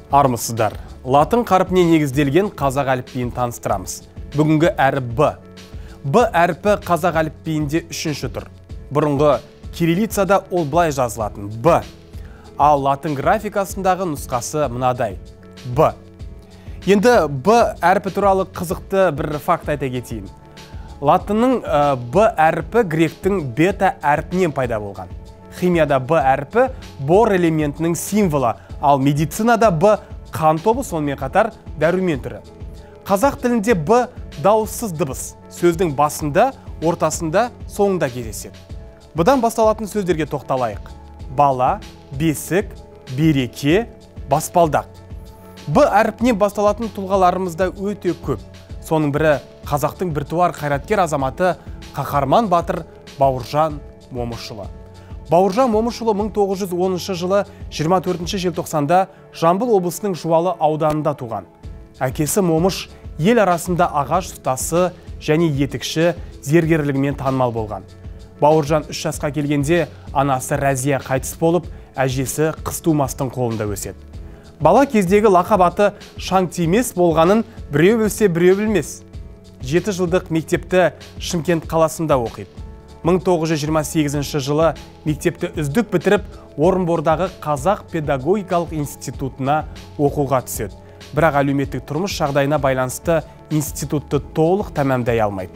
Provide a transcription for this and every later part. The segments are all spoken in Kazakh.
Армысыздар. Латын қарпіне негізделген қазақ әліпбиін таныстырамыз. Бүгінгі әріп Б. Б әріпі қазақ әліпбиінде үшінші тұр. Бұрынғы кириллицада ол былай жазылатын Б. Ал латын графикасындағы нұсқасы мынадай Б. Енді Б әріпі туралы қызықты бір факт айта кетейін. Латынның Б әріпі гректің бета әрпінен пайда болған. Химияда Б әріпі бор элементінің символы, ал медицинада Б қан тобы, сонымен қатар дәрумен түрі. Қазақ тілінде Б дауыссыз дыбыс, сөздің басында, ортасында, соңында кездеседі. Бұдан басталатын сөздерге тоқталайық. Бала, бесік, береке, баспалдақ. Б әріпінен басталатын тұлғаларымызда өте көп. Соның бірі қазақтың біртуар қайраткер азаматы қаһарман батыр Бауыржан Момышұлы. Бауыржан Момышұлы 1910 жылы 24 желтоқсанда Жамбыл облысының Жуалы ауданында туған. Әкесі Момыш ел арасында ағаш ұстасы және етікші зергерлігімен танымал болған. Бауыржан 3 жасқа келгенде анасы Рәзия қайтыс болып, әжесі қыз тумастың қолында өседі. Бала кездегі лақап аты шаң тимес болғанын біреу білсе, біреу білмес. 7 жылдық мектепті Шымкент қаласында оқиды. 1928 жылы мектепті үздік бітіріп, Орынбордағы Қазақ педагогикалық институтына оқуға түседі. Бірақ әлеуметтік тұрмыс жағдайына байланысты институтты толық тәмамдай алмайды.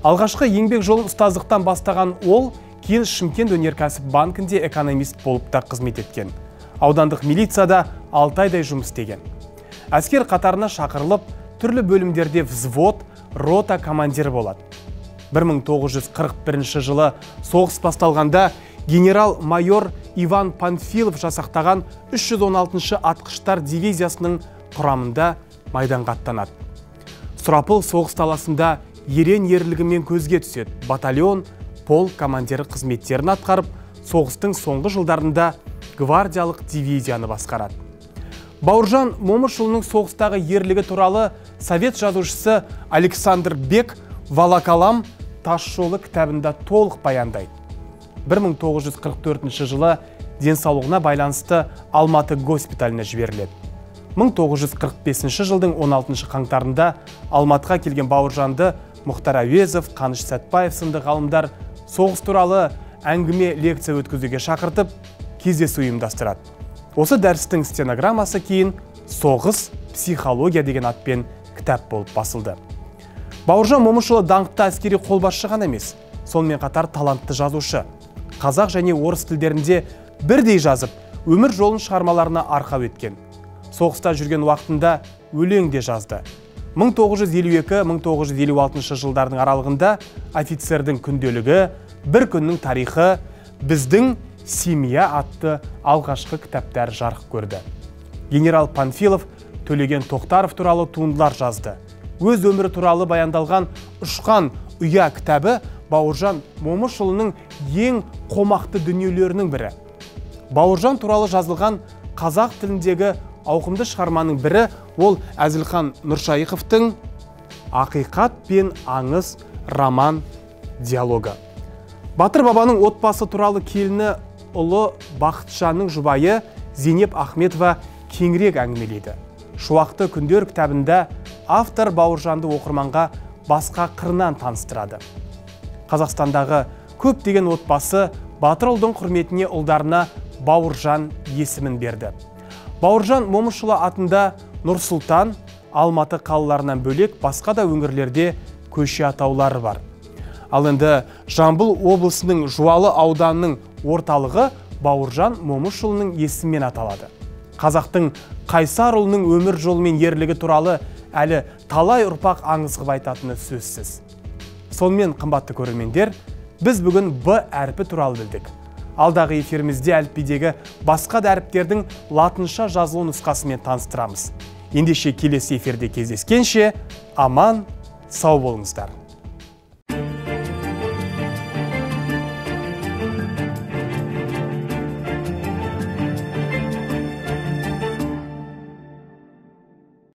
Алғашқы еңбек жолын ұстаздықтан бастаған ол, кейін Шымкент өнеркәсіп банкінде экономист болып та қызмет еткен. Аудандық милицияда 6 айдай жұмыс істеген. Әскер қатарына шақырылып, түрлі бөлімдерде взвод, рота командирі болады. 1941 жылы соғыс басталғанда генерал-майор Иван Панфилов жасақтаған 316-шы атқыштар дивизиясының құрамында майданға аттанады. Сұрапыл соғыс таласында ерен ерлігімен көзге түседі. Батальон, полк командирі қызметтерін атқарып, соғыстың соңғы жылдарында гвардиялық дивизияны басқарады. Бауыржан Момышұлының соғыстағы ерлігі туралы совет жазушысы Александр Бек Волоколам тас жолы кітабында толық баяндайды. 1944 жылы денсаулығына байланысты Алматы госпиталіне жіберіледі. 1945 жылдың 16 қаңтарында Алматыға келген Бауыржанды Мұхтар Әуезов, Қаныш Сәтбаев сынды ғалымдар соғыс туралы әңгіме лекция өткізуге шақыртып, кездесу ұйымдастырады. Осы дәрістің стенограммасы кейін «Соғыс психология» деген атпен кітап болып басылды. Бауыржан Момышұлы даңқты әскери қолбасшы ғана емес, сонымен қатар талантты жазушы. Қазақ және орыс тілдерінде бірдей жазып, өмір жолын шығармаларына арқау еткен. Соғыста жүрген уақытында өлең де жазды. 1952-1956 жылдардың аралығында офицердің күнделігі, бір күннің тарихы, біздің семья атты алғашқы кітаптар жарық көрді. Генерал Панфилов Төлеген Тоқтаров туралы туындылар жазды. Өз өмірі туралы баяндалған «Ұшқан ұя» кітабы Бауыржан Момышұлының ең қомақты дүниелерінің бірі. Бауыржан туралы жазылған қазақ тіліндегі ауқымды шығарманың бірі ол Әзілхан Нұршайықовтың «Ақиқат пен аңыз» роман диалогы. Батыр бабаның отбасы туралы келіні ұлы Бақытжанның жұбайы Зейнеп Ахметова кеңірек әңгімелейді. Шуақты күндер кітабында автор Бауыржанды оқырманға басқа қырынан таныстырады. Қазақстандағы көптеген отбасы батыр ұлдың құрметіне ұлдарына Бауыржан есімін берді. Бауыржан Момышұлы атында Нұр-Сұлтан, Алматы қалаларынан бөлек басқа да өңірлерде көше атаулары бар. Ал енді Жамбыл облысының Жуалы ауданының орталығы Бауыржан Момышұлының есімімен аталады. Қазақтың қайсар ұлының өмір жолы мен ерлігі туралы әлі талай ұрпақ аңызғып айтатыны сөзсіз. Сонымен, қымбатты көрермендер, біз бүгін Б әріпі туралы білдік. Алдағы эфирімізде әліпбидегі басқа да әріптердің латынша жазылу нұсқасымен таныстырамыз. Ендеше келесі эфирде кездескенше аман, сау болыңыздар.